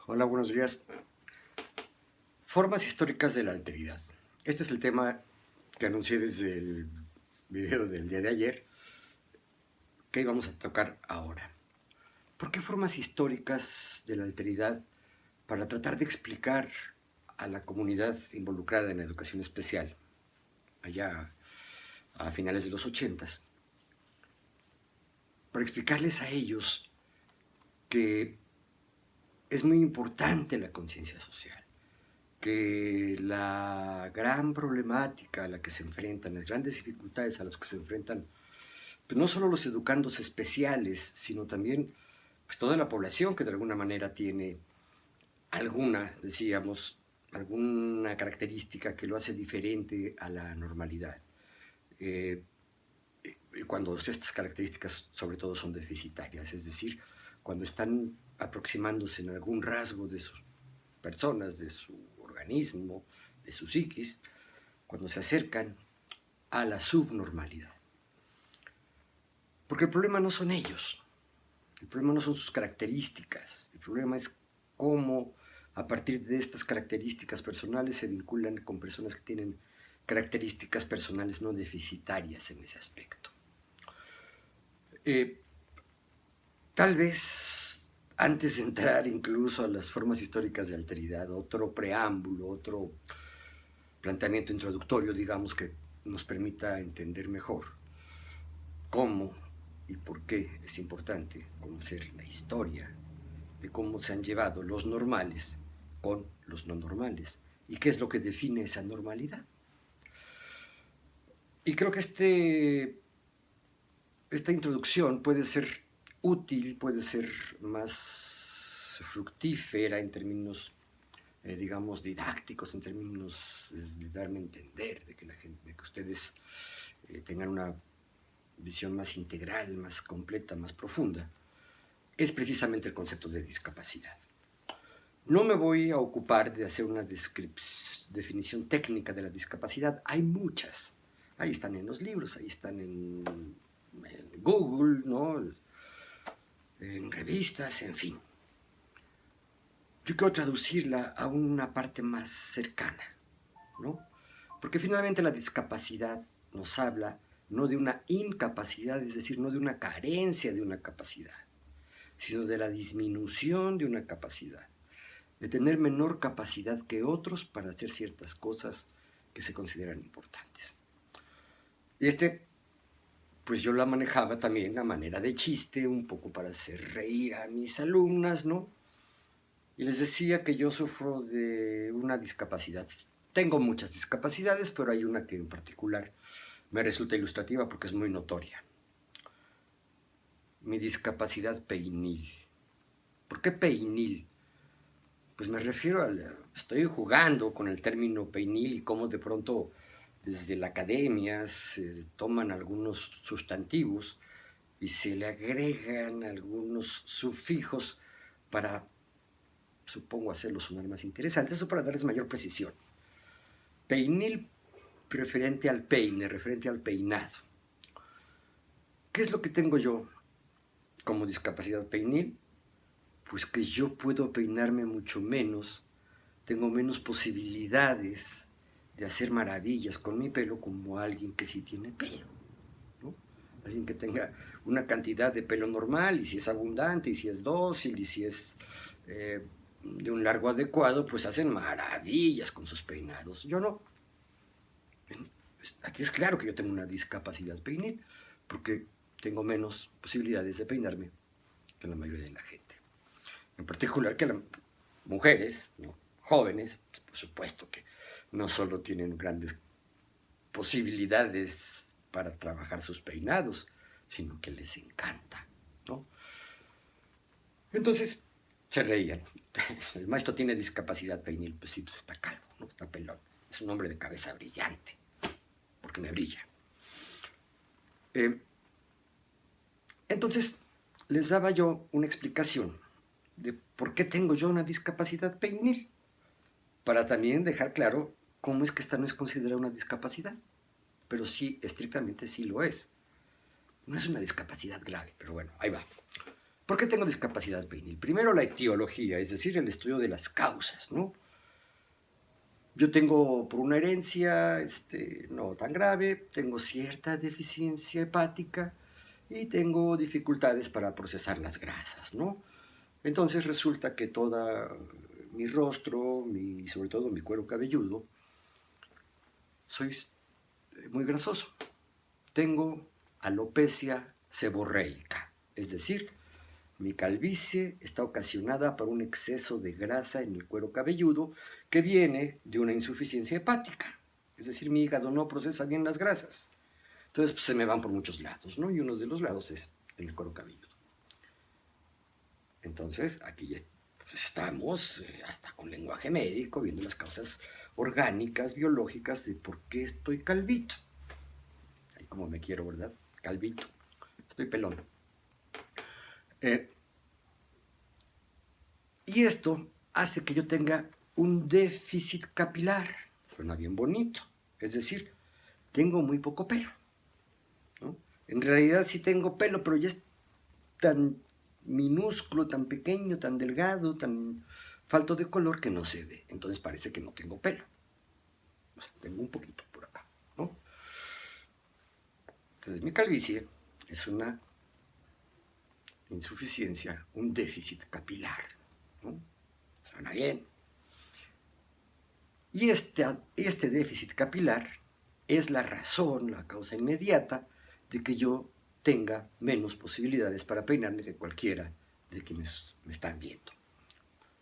Hola, buenos días. Formas históricas de la alteridad. Este es el tema que anuncié desde el video del día de ayer, que íbamos a tocar ahora. ¿Por qué formas históricas de la alteridad? Para tratar de explicar a la comunidad involucrada en la educación especial, allá a finales de los 80s, para explicarles a ellos que es muy importante la conciencia social, que la gran problemática a la que se enfrentan, las grandes dificultades a las que se enfrentan, pues no solo los educandos especiales, sino también pues toda la población que de alguna manera tiene alguna, decíamos, alguna característica que lo hace diferente a la normalidad. Cuando estas características sobre todo son deficitarias, es decir, cuando están aproximándose en algún rasgo de sus personas, de su organismo, de su psiquis, cuando se acercan a la subnormalidad. Porque el problema no son ellos, el problema no son sus características, el problema es cómo a partir de estas características personales se vinculan con personas que tienen características personales no deficitarias en ese aspecto. Tal vez antes de entrar incluso a las formas históricas de alteridad, otro preámbulo, otro planteamiento introductorio, digamos, que nos permita entender mejor cómo y por qué es importante conocer la historia de cómo se han llevado los normales con los no normales y qué es lo que define esa normalidad. Y creo que esta introducción puede ser útil, puede ser más fructífera en términos, digamos, didácticos, en términos de darme a entender, de que la gente, de que ustedes tengan una visión más integral, más completa, más profunda, es precisamente el concepto de discapacidad. No me voy a ocupar de hacer una definición técnica de la discapacidad, hay muchas. Ahí están en los libros, ahí están en Google, ¿no? En revistas, en fin. Yo quiero traducirla a una parte más cercana, ¿no? Porque finalmente la discapacidad nos habla no de una incapacidad, es decir, no de una carencia de una capacidad, sino de la disminución de una capacidad, de tener menor capacidad que otros para hacer ciertas cosas que se consideran importantes. Y pues yo la manejaba también a manera de chiste, un poco para hacer reír a mis alumnas, ¿no? Y les decía que yo sufro de una discapacidad. Tengo muchas discapacidades, pero hay una que en particular me resulta ilustrativa porque es muy notoria. Mi discapacidad peinil. ¿Por qué peinil? Pues me refiero estoy jugando con el término peinil y cómo de pronto desde la academia se toman algunos sustantivos y se le agregan algunos sufijos para, supongo, hacerlos sonar más interesantes, eso para darles mayor precisión. Peinil referente al peine, referente al peinado. ¿Qué es lo que tengo yo como discapacidad peinil? Pues que yo puedo peinarme mucho menos, tengo menos posibilidades de hacer maravillas con mi pelo como alguien que sí tiene pelo, ¿no? Alguien que tenga una cantidad de pelo normal, y si es abundante, y si es dócil, y si es de un largo adecuado, pues hacen maravillas con sus peinados. Yo no. Aquí es claro que yo tengo una discapacidad peinil, porque tengo menos posibilidades de peinarme que la mayoría de la gente. En particular que las mujeres, ¿no? Jóvenes, por supuesto que no solo tienen grandes posibilidades para trabajar sus peinados, sino que les encanta, ¿no? Entonces se reían. El maestro tiene discapacidad peinil, pues sí, pues está calvo, ¿no? Está pelón. Es un hombre de cabeza brillante, porque me brilla. Entonces les daba yo una explicación de por qué tengo yo una discapacidad peinil, para también dejar claro cómo es que esta no es considerada una discapacidad, pero sí, estrictamente sí lo es. No es una discapacidad grave, pero bueno, ahí va. ¿Por qué tengo discapacidad peinil? Primero la etiología, es decir, el estudio de las causas, ¿no? Yo tengo por una herencia no tan grave, tengo cierta deficiencia hepática y tengo dificultades para procesar las grasas, ¿no? Entonces resulta que todo mi rostro, sobre todo mi cuero cabelludo, soy muy grasoso. Tengo alopecia seborreica, es decir, mi calvicie está ocasionada por un exceso de grasa en el cuero cabelludo que viene de una insuficiencia hepática. Es decir, mi hígado no procesa bien las grasas. Entonces pues, se me van por muchos lados, ¿no? Y uno de los lados es en el cuero cabelludo. Entonces aquí pues, estamos, hasta con lenguaje médico, viendo las causas orgánicas, biológicas de por qué estoy calvito. Ahí como me quiero, ¿verdad? Calvito. Estoy pelón. Y esto hace que yo tenga un déficit capilar. Suena bien bonito. Es decir, tengo muy poco pelo, ¿no? En realidad sí tengo pelo, pero ya es tan minúsculo, tan pequeño, tan delgado, tan falto de color que no se ve. Entonces parece que no tengo pelo. O sea, tengo un poquito por acá, ¿no? Entonces mi calvicie es una insuficiencia, un déficit capilar, ¿no? Suena bien. Y este déficit capilar es la razón, la causa inmediata de que yo tenga menos posibilidades para peinarme que cualquiera de quienes me están viendo.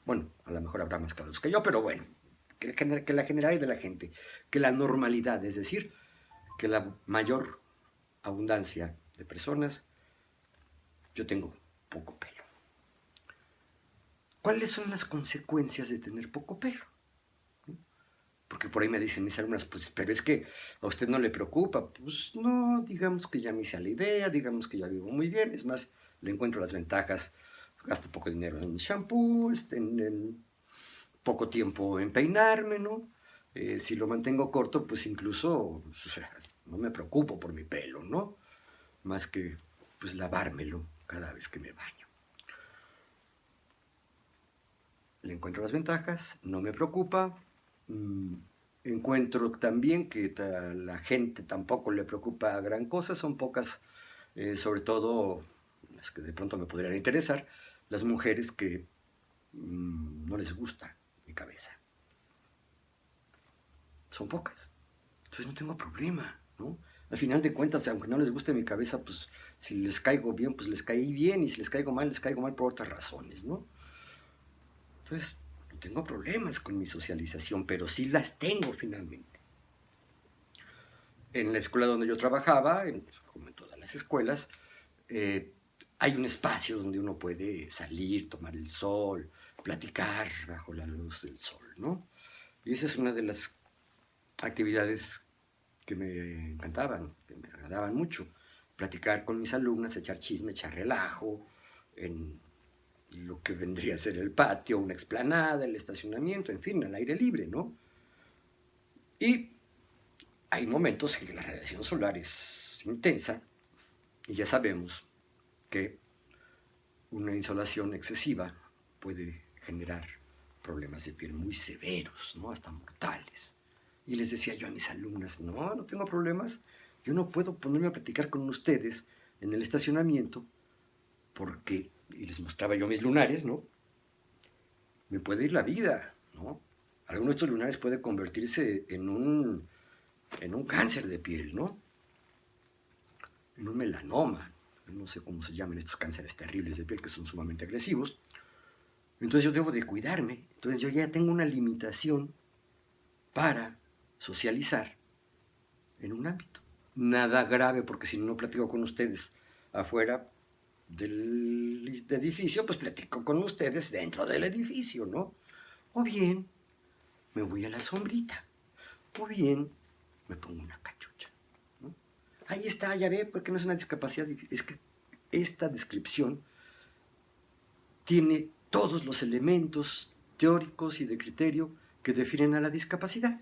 Bueno, a lo mejor habrá más casos que yo, pero bueno, que la generalidad de la gente, que la normalidad, es decir, que la mayor abundancia de personas, yo tengo poco pelo. ¿Cuáles son las consecuencias de tener poco pelo? Porque por ahí me dicen mis alumnas, pues, pero es que a usted no le preocupa. Pues no, digamos que ya me hice la idea, digamos que ya vivo muy bien. Es más, le encuentro las ventajas. Gasto poco dinero en shampoo, en poco tiempo en peinarme, ¿no? Si lo mantengo corto, pues incluso, o sea, no me preocupo por mi pelo, ¿no? Más que, pues, lavármelo cada vez que me baño. Le encuentro las ventajas, no me preocupa. Encuentro también que a la gente tampoco le preocupa gran cosa, son pocas, sobre todo las que de pronto me podrían interesar, las mujeres que no les gusta mi cabeza. Son pocas. Entonces no tengo problema, ¿no? Al final de cuentas, aunque no les guste mi cabeza, pues si les caigo bien, pues les caí bien, y si les caigo mal por otras razones, ¿no? Entonces, no tengo problemas con mi socialización, pero sí las tengo finalmente. En la escuela donde yo trabajaba, como en todas las escuelas, hay un espacio donde uno puede salir, tomar el sol, platicar bajo la luz del sol, ¿no? Y esa es una de las actividades que me encantaban, que me agradaban mucho. Platicar con mis alumnas, echar chisme, echar relajo, en lo que vendría a ser el patio, una explanada, el estacionamiento, en fin, al aire libre, ¿no? Y hay momentos en que la radiación solar es intensa y ya sabemos que una insolación excesiva puede generar problemas de piel muy severos, ¿no? Hasta mortales. Y les decía yo a mis alumnas, no tengo problemas, yo no puedo ponerme a platicar con ustedes en el estacionamiento porque, y les mostraba yo mis lunares, ¿no? Me puede ir la vida, ¿no? Alguno de estos lunares puede convertirse en un cáncer de piel, ¿no? En un melanoma, no sé cómo se llaman estos cánceres terribles de piel que son sumamente agresivos. Entonces yo debo de cuidarme, entonces yo ya tengo una limitación para socializar en un ámbito. Nada grave, porque si no platico con ustedes afuera del edificio, pues platico con ustedes dentro del edificio, ¿no? O bien me voy a la sombrita, o bien me pongo una cachucha, ¿no? Ahí está, ya ve, porque no es una discapacidad, es que esta descripción tiene todos los elementos teóricos y de criterio que definen a la discapacidad.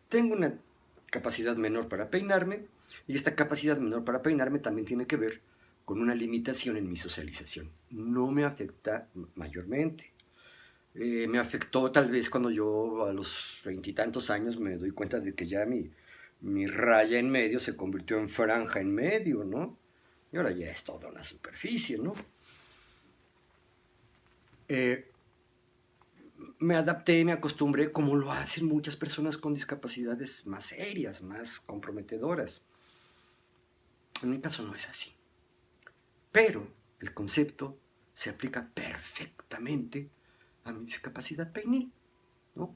Tengo una capacidad menor para peinarme, y esta capacidad menor para peinarme también tiene que ver con una limitación en mi socialización. No me afecta mayormente. Me afectó tal vez cuando yo a los 20 y tantos años me doy cuenta de que ya mi raya en medio se convirtió en franja en medio, ¿no? Y ahora ya es toda una superficie, ¿no? Me adapté, me acostumbré, como lo hacen muchas personas con discapacidades más serias, más comprometedoras. En mi caso no es así. Pero el concepto se aplica perfectamente a mi discapacidad peinil, ¿no?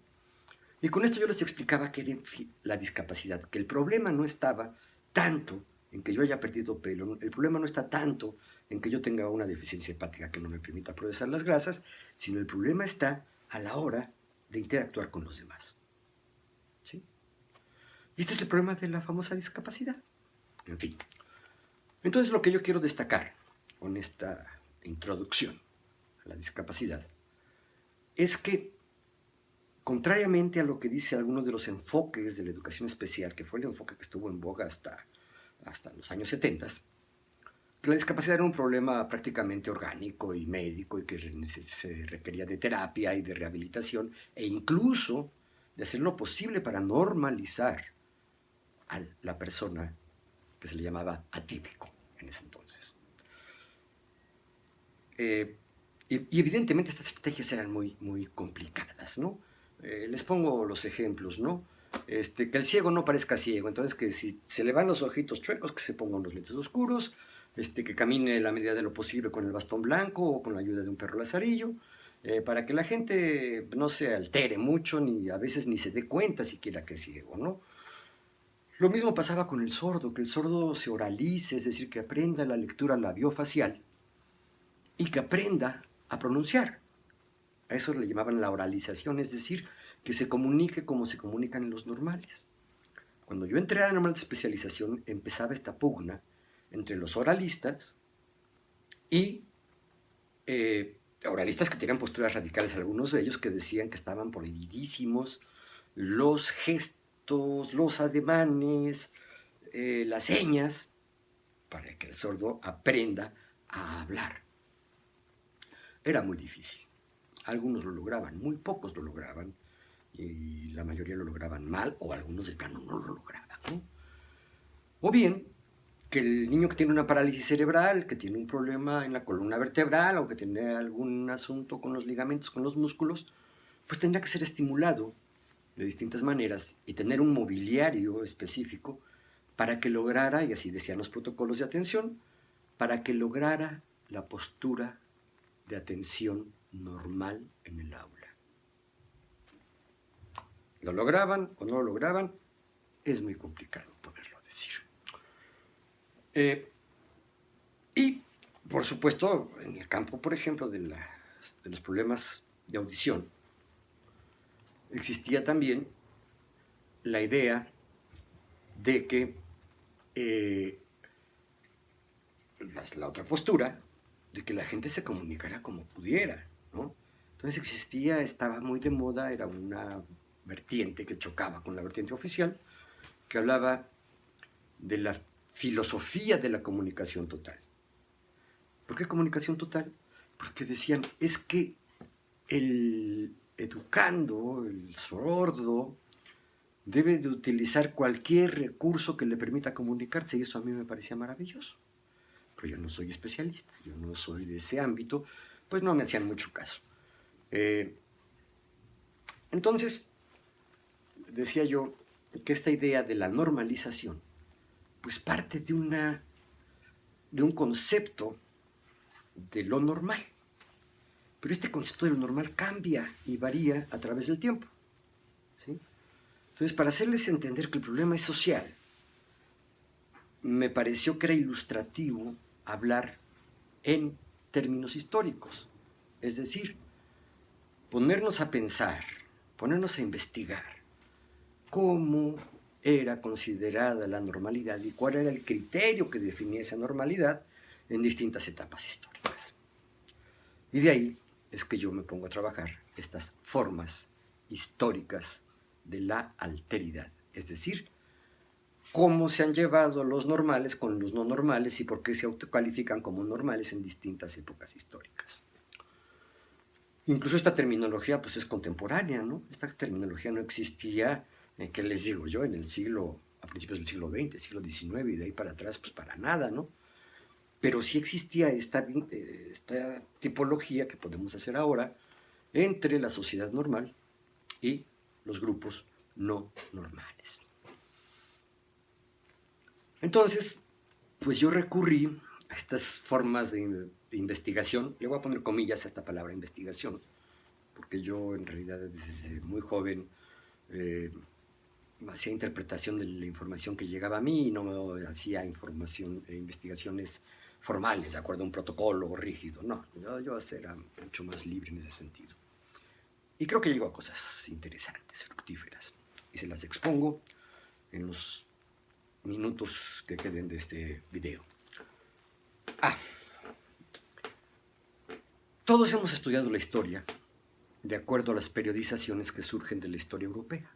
Y con esto yo les explicaba que era la discapacidad, que el problema no estaba tanto en que yo haya perdido pelo, el problema no está tanto en que yo tenga una deficiencia hepática que no me permita procesar las grasas, sino el problema está a la hora de interactuar con los demás. ¿Sí? Y este es el problema de la famosa discapacidad. En fin. Entonces lo que yo quiero destacar con esta introducción a la discapacidad es que, contrariamente a lo que dice algunos de los enfoques de la educación especial, que fue el enfoque que estuvo en boga hasta los años 70, que la discapacidad era un problema prácticamente orgánico y médico y que se requería de terapia y de rehabilitación e incluso de hacer lo posible para normalizar a la persona que se le llamaba atípico en ese entonces. Y evidentemente estas estrategias eran muy complicadas, ¿no? Les pongo los ejemplos, ¿no? Que el ciego no parezca ciego, entonces que si se le van los ojitos chuecos, que se pongan los lentes oscuros, que camine la medida de lo posible con el bastón blanco o con la ayuda de un perro lazarillo, para que la gente no se altere mucho, ni a veces ni se dé cuenta siquiera que es ciego, ¿no? Lo mismo pasaba con el sordo, que el sordo se oralice, es decir, que aprenda la lectura labiofacial y que aprenda a pronunciar. A eso le llamaban la oralización, es decir, que se comunique como se comunican los normales. Cuando yo entré a la normal de especialización, empezaba esta pugna entre los oralistas y oralistas que tenían posturas radicales, algunos de ellos que decían que estaban prohibidísimos los gestos, los ademanes, las señas, para que el sordo aprenda a hablar. Era muy difícil. Algunos lo lograban, muy pocos lo lograban, y la mayoría lo lograban mal, o algunos de plano no lo lograban, ¿no? O bien, que el niño que tiene una parálisis cerebral, que tiene un problema en la columna vertebral, o que tiene algún asunto con los ligamentos, con los músculos, pues tendría que ser estimulado de distintas maneras y tener un mobiliario específico para que lograra, y así decían los protocolos de atención, para que lograra la postura de atención normal en el aula. ¿Lo lograban o no lo lograban? Es muy complicado poderlo decir. Y, por supuesto, en el campo, por ejemplo, de los problemas de audición, existía también la idea de que la otra postura, de que la gente se comunicara como pudiera, ¿no? Entonces estaba muy de moda, era una vertiente que chocaba con la vertiente oficial, que hablaba de la filosofía de la comunicación total. ¿Por qué comunicación total? Porque decían, es que el educando, el sordo, debe de utilizar cualquier recurso que le permita comunicarse, y eso a mí me parecía maravilloso. Pero yo no soy especialista, yo no soy de ese ámbito, pues no me hacían mucho caso. Entonces, decía yo que esta idea de la normalización, pues parte de un concepto de lo normal. Pero este concepto de lo normal cambia y varía a través del tiempo, ¿sí? Entonces, para hacerles entender que el problema es social, me pareció que era ilustrativo hablar en términos históricos. Es decir, ponernos a pensar, ponernos a investigar cómo era considerada la normalidad y cuál era el criterio que definía esa normalidad en distintas etapas históricas. Y de ahí es que yo me pongo a trabajar estas formas históricas de la alteridad, es decir, cómo se han llevado los normales con los no normales y por qué se autocalifican como normales en distintas épocas históricas. Incluso esta terminología pues es contemporánea, ¿no? Esta terminología no existía, ¿qué les digo yo? A principios del siglo XX, siglo XIX y de ahí para atrás, pues para nada, ¿no? Pero sí existía esta tipología que podemos hacer ahora entre la sociedad normal y los grupos no normales. Entonces, pues yo recurrí a estas formas de investigación, le voy a poner comillas a esta palabra investigación, porque yo en realidad desde muy joven hacía interpretación de la información que llegaba a mí y no hacía investigaciones formales, de acuerdo a un protocolo rígido, no, yo era mucho más libre en ese sentido. Y creo que llego a cosas interesantes, fructíferas, y se las expongo en los minutos que queden de este video. Todos hemos estudiado la historia de acuerdo a las periodizaciones que surgen de la historia europea.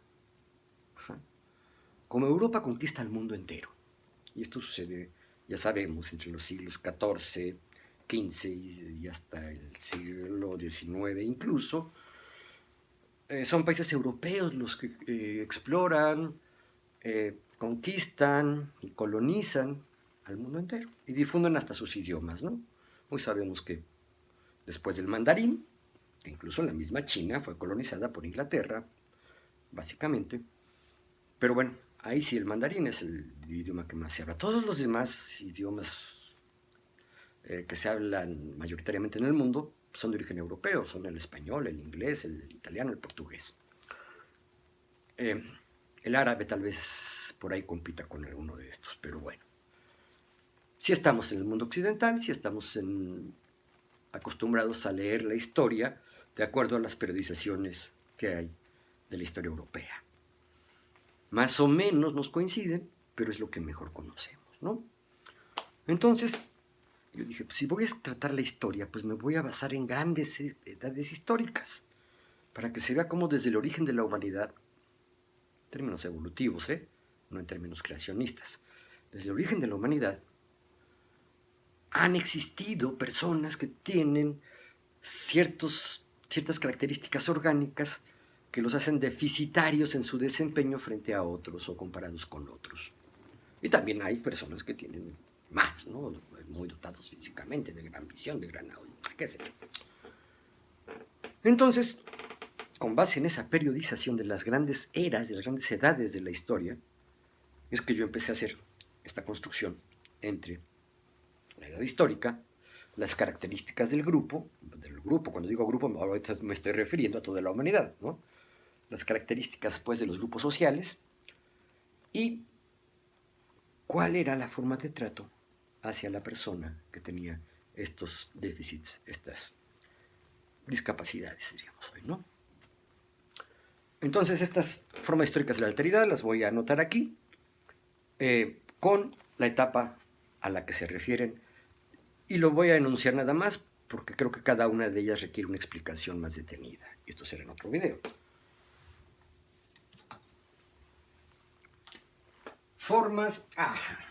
Como Europa conquista el mundo entero, y esto sucede, ya sabemos, entre los siglos XIV, XV y hasta el siglo XIX incluso, son países europeos los que exploran, conquistan y colonizan al mundo entero y difunden hasta sus idiomas, ¿no? Hoy sabemos que después del mandarín, que incluso la misma China fue colonizada por Inglaterra, básicamente, pero bueno, ahí sí el mandarín es el idioma que más se habla. Todos los demás idiomas que se hablan mayoritariamente en el mundo son de origen europeo, son el español, el inglés, el italiano, el portugués. El árabe tal vez por ahí compita con alguno de estos, pero bueno. Si estamos en el mundo occidental, si estamos acostumbrados a leer la historia de acuerdo a las periodizaciones que hay de la historia europea. Más o menos nos coinciden, pero es lo que mejor conocemos, ¿no? Entonces, yo dije, pues si voy a tratar la historia, pues me voy a basar en grandes edades históricas, para que se vea cómo desde el origen de la humanidad, en términos evolutivos, no en términos creacionistas, desde el origen de la humanidad, han existido personas que tienen ciertas características orgánicas que los hacen deficitarios en su desempeño frente a otros o comparados con otros. Y también hay personas que tienen más, ¿no? Muy dotados físicamente, de gran visión, de gran audio, qué sé yo. Entonces, con base en esa periodización de las grandes eras, de las grandes edades de la historia, es que yo empecé a hacer esta construcción entre la edad histórica, las características del grupo, cuando digo grupo, ahorita me estoy refiriendo a toda la humanidad, ¿no? Las características, pues, de los grupos sociales y cuál era la forma de trato hacia la persona que tenía estos déficits, estas discapacidades, diríamos hoy, ¿no? Entonces, estas formas históricas de la alteridad las voy a anotar aquí, con la etapa a la que se refieren, y lo voy a enunciar nada más, porque creo que cada una de ellas requiere una explicación más detenida. Esto será en otro video. Formas...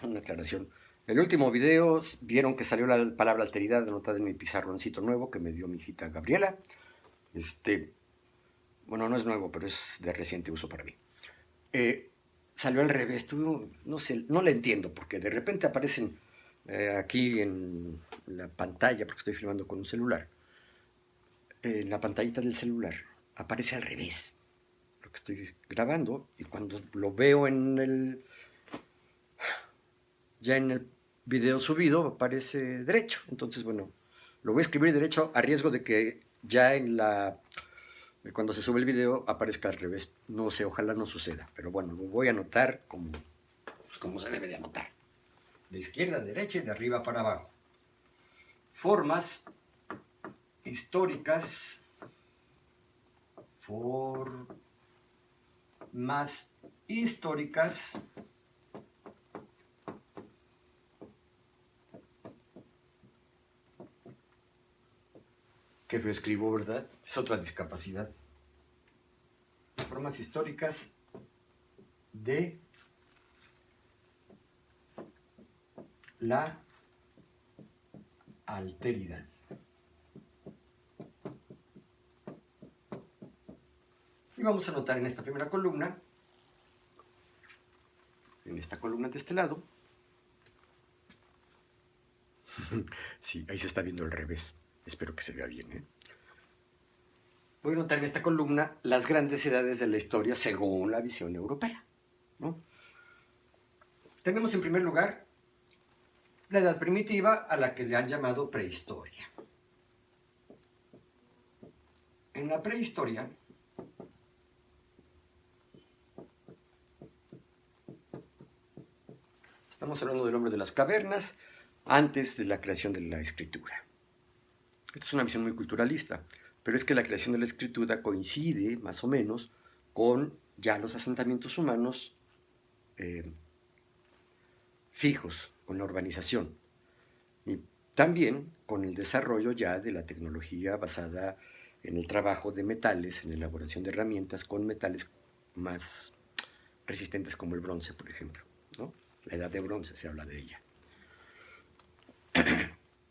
una aclaración. En el último video vieron que salió la palabra alteridad anotada en mi pizarroncito nuevo que me dio mi hijita Gabriela. Bueno, no es nuevo, pero es de reciente uso para mí. Salió al revés. No sé, no le entiendo, porque de repente aparecen aquí en la pantalla, porque estoy filmando con un celular, en la pantallita del celular aparece al revés lo que estoy grabando, y cuando lo veo ya en el video subido aparece derecho. Entonces, bueno, lo voy a escribir derecho a riesgo de que ya cuando se sube el video aparezca al revés. No sé, ojalá no suceda, pero bueno, lo voy a anotar como se debe de anotar. De izquierda a derecha y de arriba para abajo. Formas históricas. Formas históricas que yo escribo, ¿verdad? Es otra discapacidad. Formas históricas de la alteridad. Y vamos a notar en esta primera columna, en esta columna de este lado, sí, ahí se está viendo al revés, espero que se vea bien, ¿eh? Voy a notar en esta columna las grandes edades de la historia según la visión europea, ¿no? Tenemos en primer lugar la edad primitiva, a la que le han llamado prehistoria. En la prehistoria estamos hablando del hombre de las cavernas antes de la creación de la escritura. Esta es una visión muy culturalista, pero es que la creación de la escritura coincide, más o menos, con ya los asentamientos humanos fijos, con la urbanización. Y también con el desarrollo ya de la tecnología basada en el trabajo de metales, en la elaboración de herramientas con metales más resistentes como el bronce, por ejemplo, ¿no? La edad de bronce se habla de ella.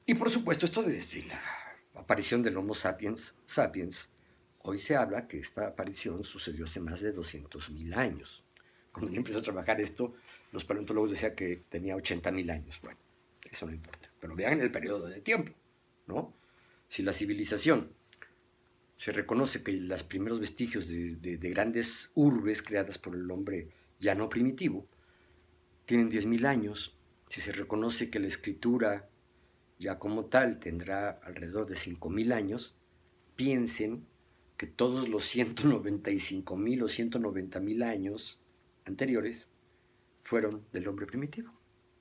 Y por supuesto esto desde la aparición del Homo sapiens sapiens, hoy se habla que esta aparición sucedió hace más de 200.000 años. Cuando yo empecé a trabajar esto, los paleontólogos decían que tenía 80.000 años. Bueno, eso no importa. Pero vean el periodo de tiempo, ¿no? Si la civilización se reconoce que los primeros vestigios de grandes urbes creadas por el hombre ya no primitivo tienen 10.000 años, si se reconoce que la escritura ya como tal tendrá alrededor de 5.000 años, piensen que todos los 195.000 o 190.000 años anteriores fueron del hombre primitivo,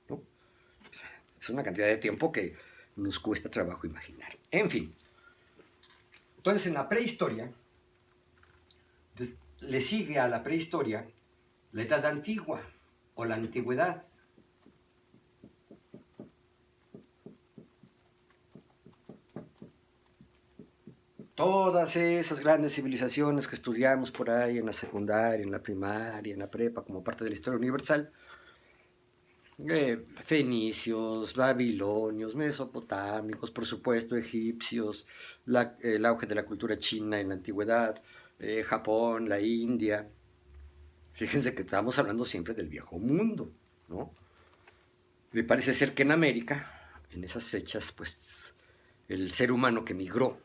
¿no? Es una cantidad de tiempo que nos cuesta trabajo imaginar. En fin, entonces en la prehistoria, le sigue a la prehistoria la edad antigua o la antigüedad. Todas esas grandes civilizaciones que estudiamos por ahí en la secundaria, en la primaria, en la prepa, como parte de la historia universal, fenicios, babilonios, mesopotámicos, por supuesto, egipcios, el auge de la cultura china en la antigüedad, Japón, la India. Fíjense que estamos hablando siempre del viejo mundo, ¿no? Y parece ser que en América, en esas fechas, pues el ser humano que migró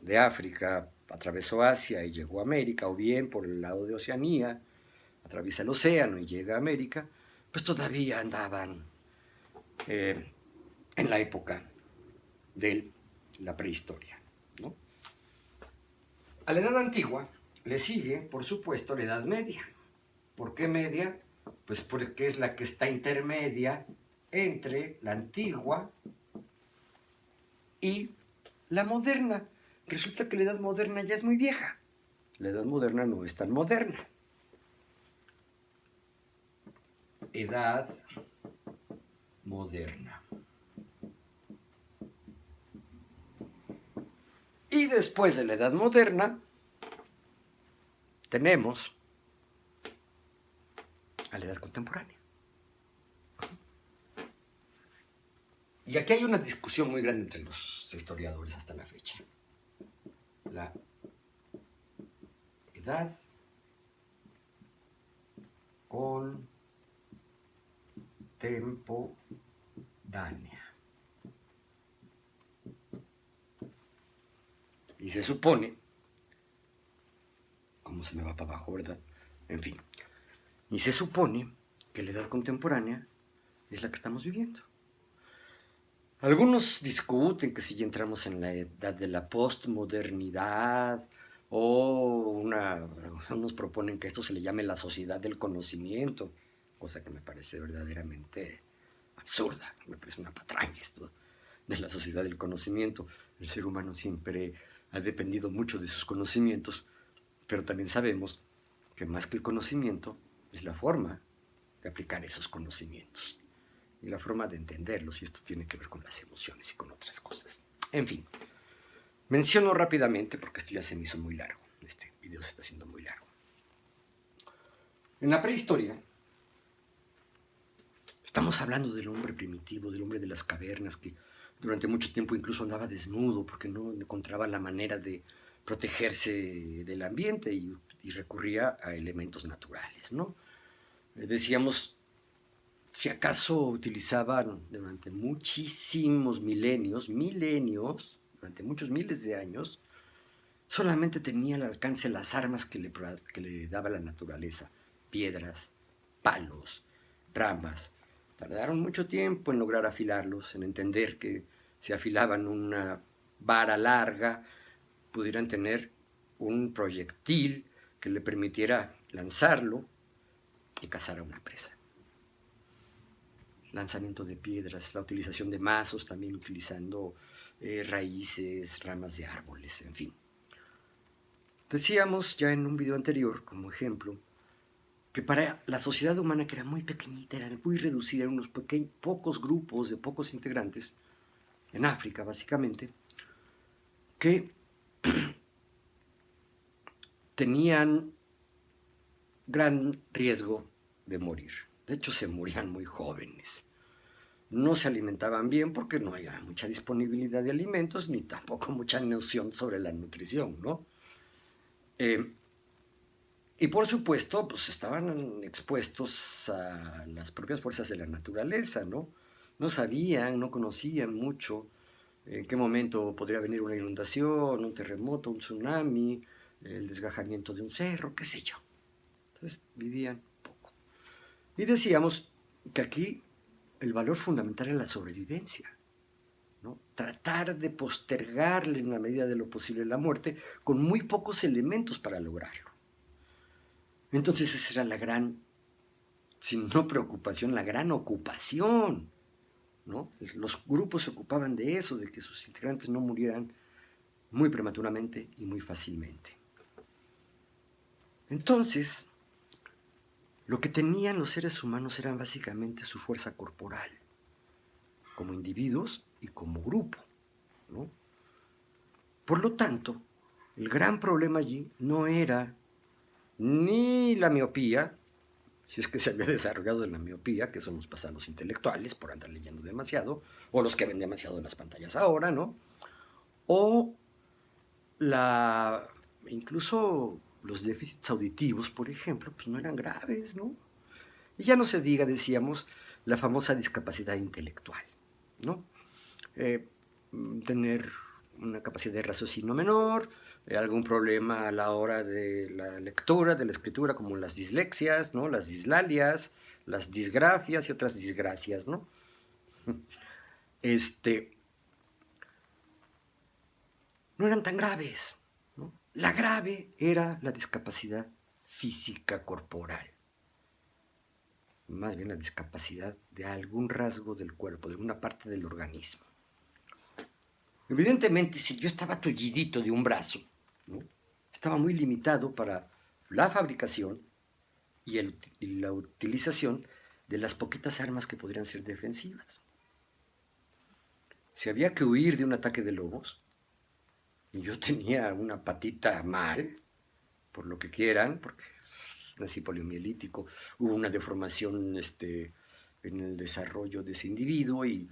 de África atravesó Asia y llegó a América, o bien por el lado de Oceanía, atraviesa el océano y llega a América, pues todavía andaban en la época de la prehistoria, ¿no? A la edad antigua le sigue, por supuesto, la edad media. ¿Por qué media? Pues porque es la que está intermedia entre la antigua y la moderna. Resulta que la edad moderna ya es muy vieja. La edad moderna no es tan moderna. Edad moderna. Y después de la edad moderna, tenemos a la edad contemporánea. Y aquí hay una discusión muy grande entre los historiadores hasta la fecha. La edad contemporánea. Y se supone, como se me va para abajo, ¿verdad? En fin, y se supone que la edad contemporánea es la que estamos viviendo. Algunos discuten que si ya entramos en la edad de la postmodernidad, o algunos proponen que esto se le llame la sociedad del conocimiento, cosa que me parece verdaderamente absurda, me parece una patraña esto de la sociedad del conocimiento. El ser humano siempre ha dependido mucho de sus conocimientos, pero también sabemos que más que el conocimiento es la forma de aplicar esos conocimientos y la forma de entenderlos, y esto tiene que ver con las emociones y con otras cosas. En fin, menciono rápidamente, porque esto ya se me hizo muy largo, este video se está haciendo muy largo. En la prehistoria Estamos hablando del hombre primitivo, del hombre de las cavernas, que durante mucho tiempo incluso andaba desnudo porque no encontraba la manera de protegerse del ambiente y recurría a elementos naturales, ¿no? Decíamos, si acaso utilizaban durante muchísimos milenios, durante muchos miles de años, solamente tenían al alcance las armas que le daba la naturaleza, piedras, palos, ramas. Tardaron mucho tiempo en lograr afilarlos, en entender que si afilaban una vara larga, pudieran tener un proyectil que le permitiera lanzarlo y cazar a una presa. Lanzamiento de piedras, la utilización de mazos, también utilizando raíces, ramas de árboles, en fin. Decíamos ya en un video anterior, como ejemplo, que para la sociedad humana, que era muy pequeñita, era muy reducida, en unos pocos grupos de pocos integrantes, en África básicamente, que tenían gran riesgo de morir. De hecho, se morían muy jóvenes. No se alimentaban bien porque no había mucha disponibilidad de alimentos ni tampoco mucha noción sobre la nutrición, ¿no? Y por supuesto, pues estaban expuestos a las propias fuerzas de la naturaleza, ¿no? No sabían, no conocían mucho en qué momento podría venir una inundación, un terremoto, un tsunami, el desgajamiento de un cerro, qué sé yo. Entonces vivían poco. Y decíamos que aquí el valor fundamental era la sobrevivencia, ¿no? Tratar de postergarle en la medida de lo posible la muerte con muy pocos elementos para lograrlo. Entonces esa era la gran, si no preocupación, la gran ocupación, ¿no? Los grupos se ocupaban de eso, de que sus integrantes no murieran muy prematuramente y muy fácilmente. Entonces, lo que tenían los seres humanos era básicamente su fuerza corporal, como individuos y como grupo, ¿no? Por lo tanto, el gran problema allí no era ni la miopía, si es que se había desarrollado de la miopía, que eso nos pasa a los intelectuales por andar leyendo demasiado, o los que ven demasiado en las pantallas ahora, ¿no? O incluso los déficits auditivos, por ejemplo, pues no eran graves, ¿no? Y ya no se diga, decíamos, la famosa discapacidad intelectual, ¿no? Tener una capacidad de raciocinio menor, algún problema a la hora de la lectura, de la escritura, como las dislexias, ¿no? Las dislalias, las disgrafias y otras disgracias, ¿no? No eran tan graves, ¿no? La grave era la discapacidad física corporal, más bien la discapacidad de algún rasgo del cuerpo, de alguna parte del organismo. Evidentemente, si yo estaba tullidito de un brazo, ¿no? Estaba muy limitado para la fabricación y la utilización de las poquitas armas que podrían ser defensivas. Si había que huir de un ataque de lobos, y yo tenía una patita mal, por lo que quieran, porque nací poliomielítico, hubo una deformación en el desarrollo de ese individuo y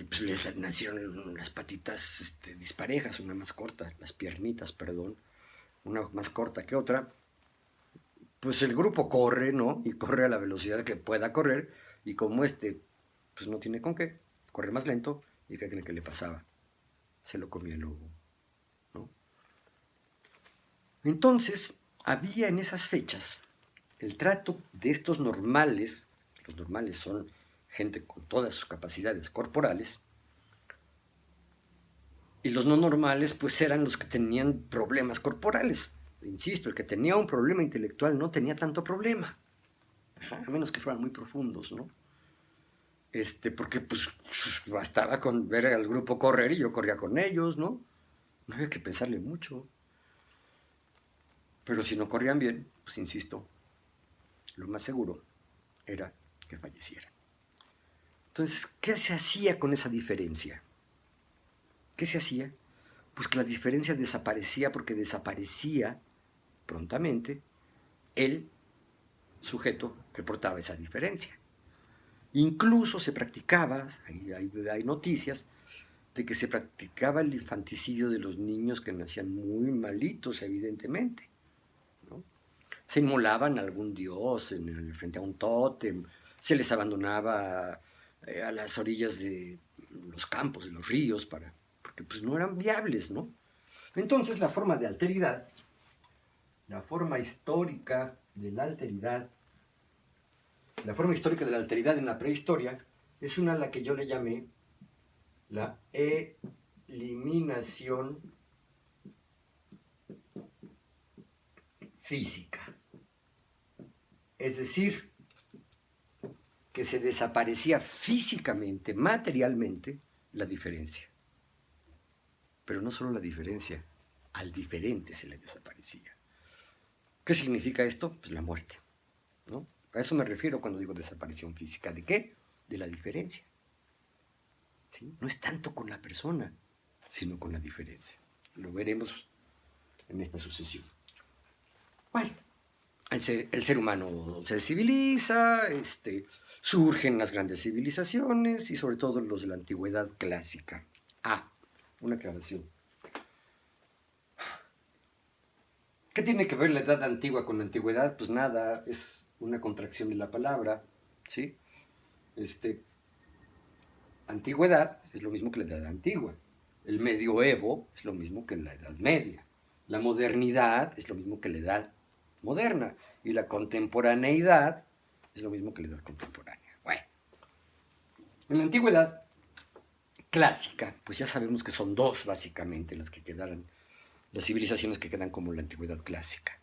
pues les nacieron unas patitas disparejas, una más corta, las piernitas, perdón, una más corta que otra. Pues el grupo corre, ¿no? Y corre a la velocidad que pueda correr, y como pues no tiene con qué, corre más lento, ¿y qué creen que le pasaba? Se lo comía el lobo, ¿no? Entonces, había en esas fechas el trato de estos normales, los normales son gente con todas sus capacidades corporales, y los no normales pues eran los que tenían problemas corporales. Insisto, el que tenía un problema intelectual no tenía tanto problema, a menos que fueran muy profundos, ¿no? Porque pues bastaba con ver al grupo correr y yo corría con ellos, ¿no? No había que pensarle mucho. Pero si no corrían bien, pues insisto, lo más seguro era que fallecieran. Entonces, ¿qué se hacía con esa diferencia? ¿Qué se hacía? Pues que la diferencia desaparecía porque desaparecía prontamente el sujeto que portaba esa diferencia. Incluso se practicaba, hay noticias, de que se practicaba el infanticidio de los niños que nacían muy malitos, evidentemente, ¿no? Se inmolaban a algún dios frente a un tótem, se les abandonaba a las orillas de los campos, de los ríos, porque pues no eran viables, ¿no? Entonces la forma de alteridad, la forma histórica de la alteridad, la forma histórica de la alteridad en la prehistoria es una a la que yo le llamé la eliminación física. Es decir, que se desaparecía físicamente, materialmente, la diferencia. Pero no solo la diferencia, al diferente se le desaparecía. ¿Qué significa esto? Pues la muerte, ¿no? A eso me refiero cuando digo desaparición física. ¿De qué? De la diferencia. ¿Sí? No es tanto con la persona, sino con la diferencia. Lo veremos en esta sucesión. Bueno, el ser humano se civiliza, surgen las grandes civilizaciones y sobre todo los de la antigüedad clásica. Una aclaración. ¿Qué tiene que ver la edad antigua con la antigüedad? Pues nada, es una contracción de la palabra, ¿sí? Antigüedad es lo mismo que la edad antigua. El medioevo es lo mismo que la edad media. La modernidad es lo mismo que la edad moderna. Y la contemporaneidad es lo mismo que la edad contemporánea. Bueno, en la antigüedad clásica, pues ya sabemos que son dos básicamente las que quedaron, las civilizaciones que quedan como la antigüedad clásica: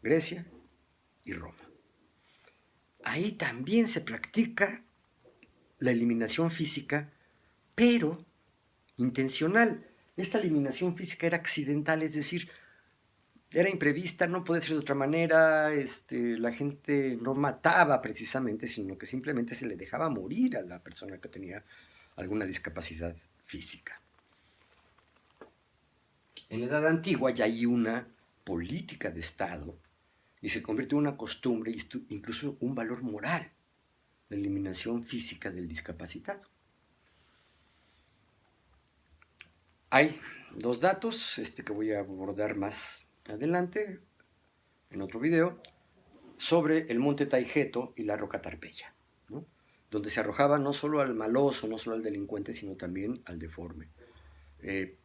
Grecia y Roma. Ahí también se practica la eliminación física, pero intencional. Esta eliminación física era accidental, es decir, era imprevista, no puede ser de otra manera. La gente no mataba precisamente, sino que simplemente se le dejaba morir a la persona que tenía alguna discapacidad física. En la edad antigua ya hay una política de Estado y se convierte en una costumbre, incluso un valor moral, la eliminación física del discapacitado. Hay dos datos que voy a abordar más adelante, en otro video, sobre el monte Taygeto y la roca Tarpeya, ¿no? Donde se arrojaba no solo al maloso, no solo al delincuente, sino también al deforme.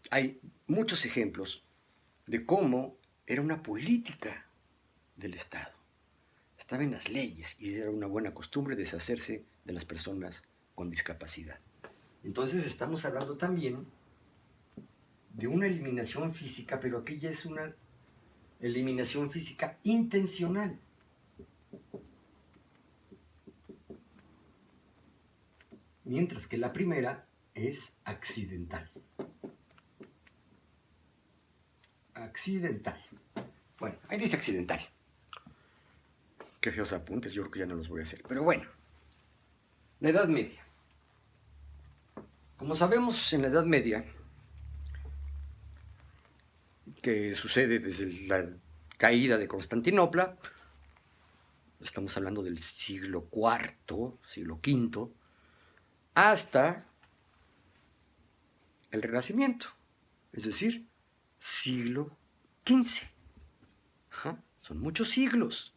Hay muchos ejemplos de cómo era una política del Estado. Estaba en las leyes y era una buena costumbre deshacerse de las personas con discapacidad. Entonces estamos hablando también de una eliminación física, pero aquí ya es una eliminación física intencional. Mientras que la primera es accidental. Accidental. Bueno, ahí dice accidental. Qué feos apuntes, yo creo que ya no los voy a hacer. Pero bueno, la Edad Media. Como sabemos, en la Edad Media, que sucede desde la caída de Constantinopla, estamos hablando del siglo IV, siglo V, hasta el Renacimiento, es decir, siglo XV. Son muchos siglos.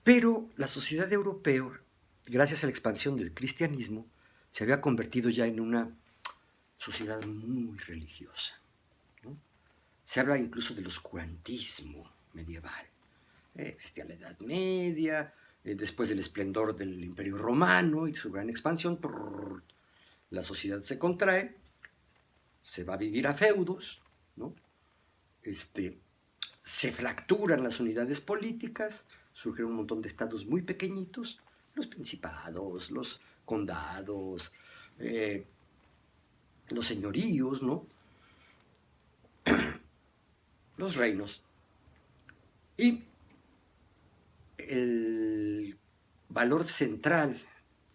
Pero la sociedad europea, gracias a la expansión del cristianismo, se había convertido ya en una sociedad muy religiosa, ¿no? Se habla incluso del oscurantismo medieval. Existía la Edad Media, después del esplendor del Imperio Romano y su gran expansión, la sociedad se contrae, se va a vivir a feudos, ¿no? Se fracturan las unidades políticas, surgen un montón de estados muy pequeñitos, los principados, los condados, los señoríos, ¿no? Los reinos. Y el valor central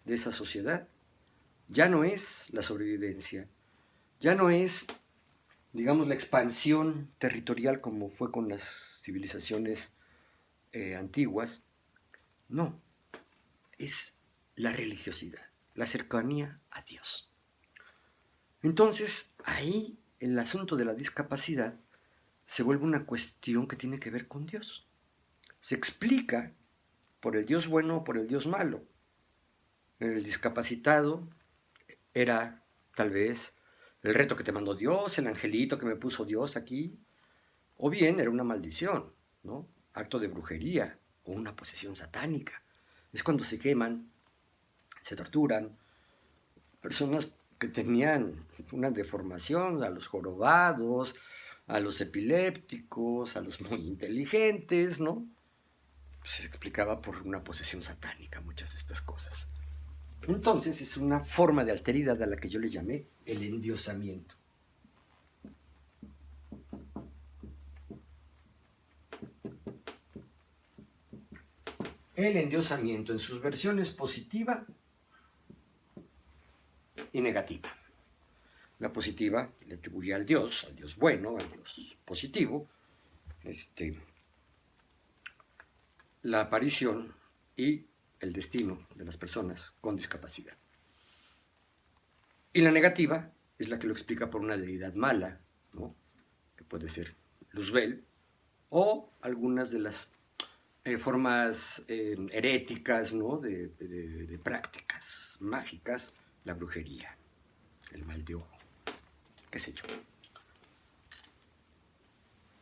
de esa sociedad ya no es la sobrevivencia, ya no es, digamos, la expansión territorial como fue con las civilizaciones antiguas. No, es la religiosidad, la cercanía a Dios. Entonces, ahí el asunto de la discapacidad se vuelve una cuestión que tiene que ver con Dios. Se explica por el Dios bueno o por el Dios malo. El discapacitado era tal vez el reto que te mandó Dios, el angelito que me puso Dios aquí, o bien era una maldición, ¿no? Acto de brujería o una posesión satánica. Es cuando se queman, se torturan personas que tenían una deformación, a los jorobados, a los epilépticos, a los muy inteligentes, ¿no? Pues se explicaba por una posesión satánica muchas de estas cosas. Entonces es una forma de alteridad a la que yo le llamé el endiosamiento. El endiosamiento en sus versiones positiva y negativa. La positiva le atribuye al Dios bueno, al Dios positivo, la aparición y el destino de las personas con discapacidad. Y la negativa es la que lo explica por una deidad mala, ¿no? Que puede ser Luzbel, o algunas de las formas heréticas, ¿no? de prácticas mágicas, la brujería, el mal de ojo, qué sé yo.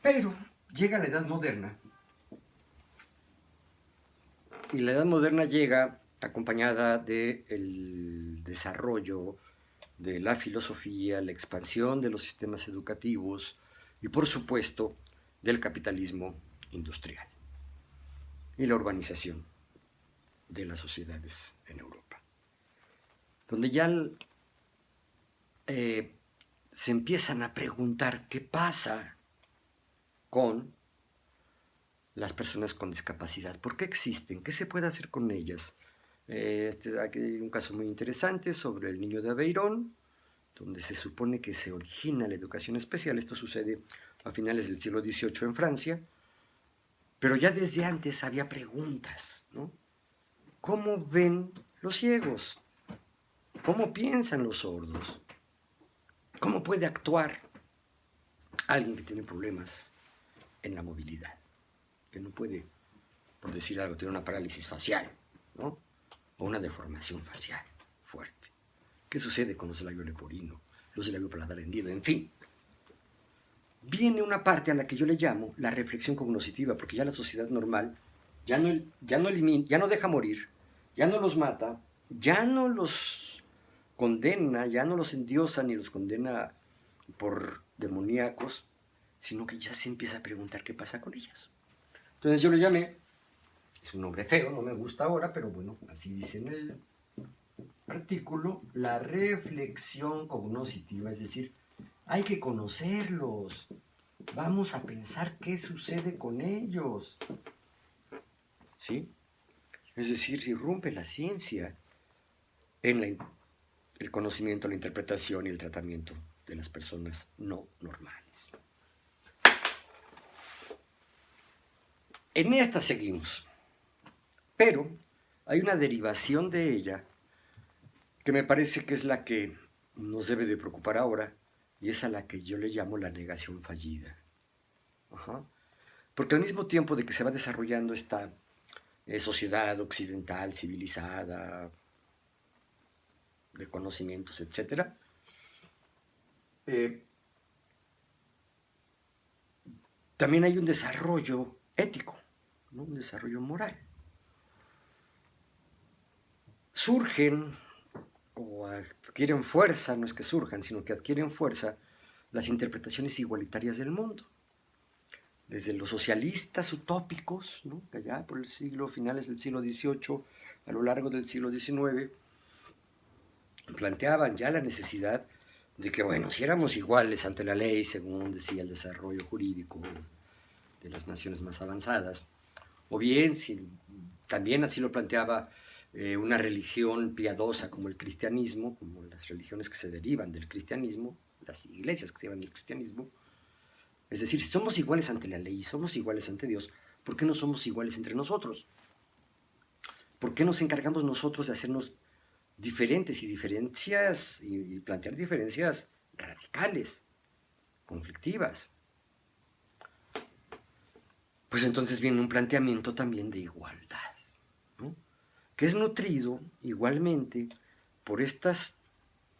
Pero llega la Edad Moderna, y la Edad Moderna llega acompañada del desarrollo de la filosofía, la expansión de los sistemas educativos y, por supuesto, del capitalismo industrial y la urbanización de las sociedades en Europa, donde ya se empiezan a preguntar qué pasa con las personas con discapacidad, por qué existen, qué se puede hacer con ellas. Aquí hay un caso muy interesante sobre el niño de Aveirón, donde se supone que se origina la educación especial. Esto sucede a finales del siglo XVIII en Francia, pero ya desde antes había preguntas, ¿no? ¿Cómo ven los ciegos? ¿Cómo piensan los sordos? ¿Cómo puede actuar alguien que tiene problemas en la movilidad? Que no puede, por decir algo, tener una parálisis facial, ¿no? O una deformación facial fuerte. ¿Qué sucede con los de labio leporino, los de labio paladar hendido? En fin, viene una parte a la que yo le llamo la reflexión cognoscitiva, porque ya la sociedad normal ya no deja morir, ya no los mata, ya no los condena, ya no los endiosa ni los condena por demoníacos, sino que ya se empieza a preguntar qué pasa con ellas. Entonces yo le llamé, es un nombre feo, no me gusta ahora, pero bueno, así dice en el artículo, la reflexión cognoscitiva, es decir, hay que conocerlos, vamos a pensar qué sucede con ellos, ¿sí? Es decir, irrumpe la ciencia en el conocimiento, la interpretación y el tratamiento de las personas no normales. En esta seguimos, pero hay una derivación de ella que me parece que es la que nos debe de preocupar ahora, y es a la que yo le llamo la negación fallida. Porque al mismo tiempo de que se va desarrollando esta sociedad occidental, civilizada, de conocimientos, etc., también hay un desarrollo ético, ¿no? Un desarrollo moral. Surgen o adquieren fuerza, no es que surjan, sino que adquieren fuerza las interpretaciones igualitarias del mundo. Desde los socialistas utópicos, ¿no? Allá por finales del siglo XVIII, a lo largo del siglo XIX, planteaban ya la necesidad de que, bueno, si éramos iguales ante la ley, según decía el desarrollo jurídico de las naciones más avanzadas, o bien, si también así lo planteaba una religión piadosa como el cristianismo, como las religiones que se derivan del cristianismo, las iglesias que se derivan del cristianismo, es decir, si somos iguales ante la ley y somos iguales ante Dios, ¿por qué no somos iguales entre nosotros? ¿Por qué nos encargamos nosotros de hacernos diferentes y plantear diferencias radicales, conflictivas? Pues entonces viene un planteamiento también de igualdad, ¿no? Que es nutrido igualmente por estas,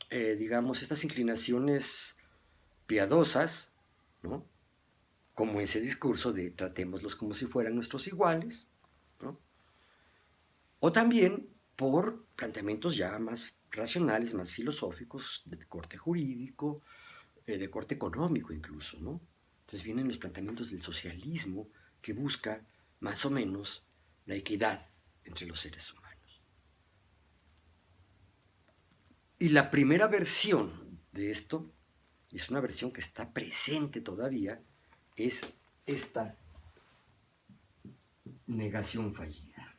digamos, estas inclinaciones piadosas, ¿no? Como ese discurso de tratémoslos como si fueran nuestros iguales, ¿no? O también por planteamientos ya más racionales, más filosóficos, de corte jurídico, de corte económico incluso, ¿no? Entonces vienen los planteamientos del socialismo que busca más o menos la equidad entre los seres humanos. Y la primera versión de esto, y es una versión que está presente todavía, es esta negación fallida.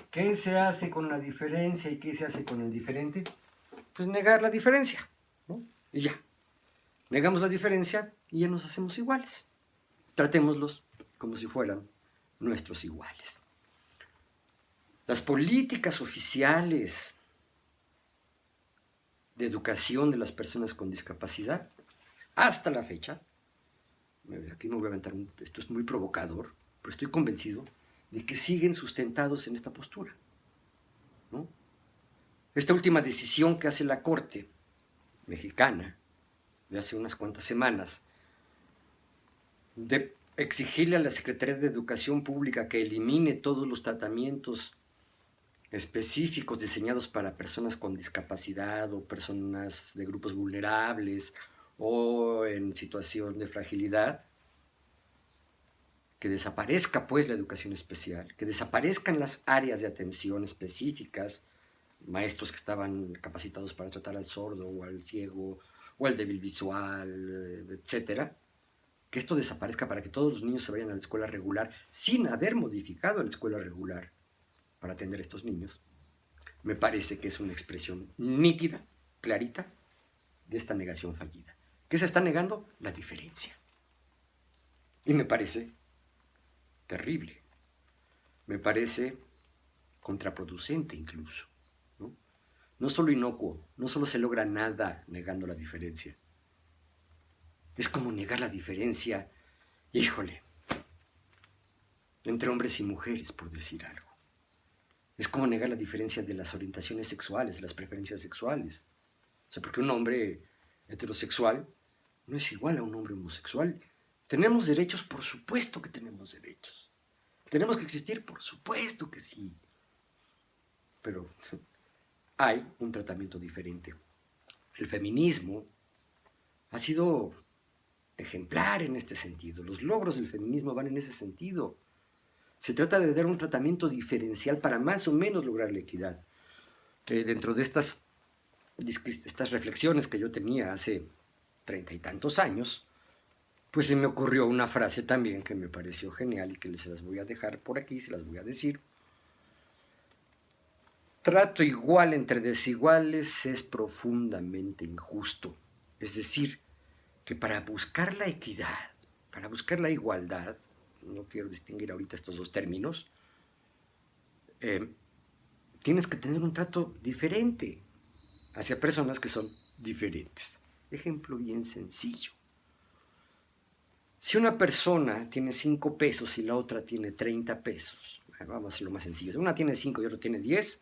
¿Qué se hace con la diferencia y qué se hace con el diferente? Pues negar la diferencia, ¿no? Y ya. Negamos la diferencia y ya nos hacemos iguales. Tratémoslos como si fueran nuestros iguales. Las políticas oficiales de educación de las personas con discapacidad, hasta la fecha, aquí me voy a aventar, esto es muy provocador, pero estoy convencido de que siguen sustentados en esta postura, ¿no? Esta última decisión que hace la Corte mexicana de hace unas cuantas semanas de exigirle a la Secretaría de Educación Pública que elimine todos los tratamientos específicos diseñados para personas con discapacidad o personas de grupos vulnerables o en situación de fragilidad, que desaparezca pues la educación especial, que desaparezcan las áreas de atención específicas, maestros que estaban capacitados para tratar al sordo o al ciego o al débil visual, etcétera, que esto desaparezca para que todos los niños se vayan a la escuela regular sin haber modificado la escuela regular para atender a estos niños, me parece que es una expresión nítida, clarita, de esta negación fallida. ¿Qué se está negando? La diferencia. Y me parece terrible, me parece contraproducente incluso, ¿no? No solo inocuo, no solo se logra nada negando la diferencia. Es como negar la diferencia, híjole, entre hombres y mujeres, por decir algo. Es como negar la diferencia de las orientaciones sexuales, de las preferencias sexuales. O sea, porque un hombre heterosexual no es igual a un hombre homosexual. ¿Tenemos derechos? Por supuesto que tenemos derechos. ¿Tenemos que existir? Por supuesto que sí. Pero hay un tratamiento diferente. El feminismo ha sido ejemplar en este sentido. Los logros del feminismo van en ese sentido. Se trata de dar un tratamiento diferencial para más o menos lograr la equidad. Dentro de estas reflexiones que yo tenía hace 30 y tantos años, pues se me ocurrió una frase también que me pareció genial y que se las voy a dejar por aquí, se las voy a decir. Trato igual entre desiguales es profundamente injusto. Es decir, que para buscar la equidad, para buscar la igualdad, no quiero distinguir ahorita estos dos términos, tienes que tener un trato diferente hacia personas que son diferentes. Ejemplo bien sencillo. Si una persona tiene 5 pesos y la otra tiene 30 pesos, vamos a hacerlo más sencillo, una tiene 5 y otro tiene 10,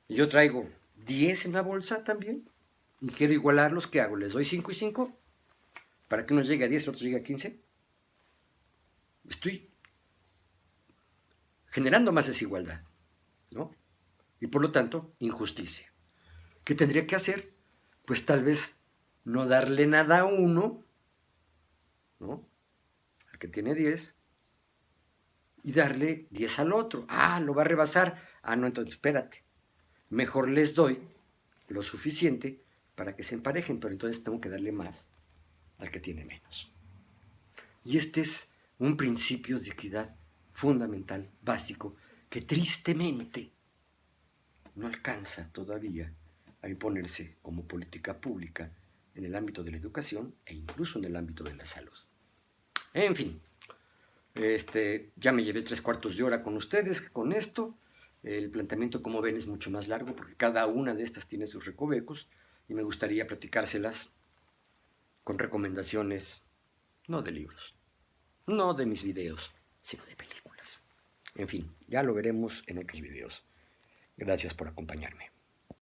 y yo traigo 10 en la bolsa también, y quiero igualarlos, ¿qué hago? ¿Les doy 5 y 5? Para que uno llegue a 10 y el otro llegue a 15. Estoy generando más desigualdad, ¿no? Y por lo tanto, injusticia. ¿Qué tendría que hacer? Pues tal vez no darle nada a uno, ¿no? Al que tiene 10, y darle 10 al otro. Ah, lo va a rebasar. Ah, no, entonces espérate. Mejor les doy lo suficiente para que se emparejen, pero entonces tengo que darle más al que tiene menos. Y este es un principio de equidad fundamental, básico, que tristemente no alcanza todavía a imponerse como política pública en el ámbito de la educación e incluso en el ámbito de la salud. En fin, Ya me llevé 3/4 de hora con ustedes con esto. El planteamiento, como ven, es mucho más largo porque cada una de estas tiene sus recovecos y me gustaría platicárselas con recomendaciones, no de libros, no de mis videos, sino de películas. En fin, ya lo veremos en otros videos. Gracias por acompañarme.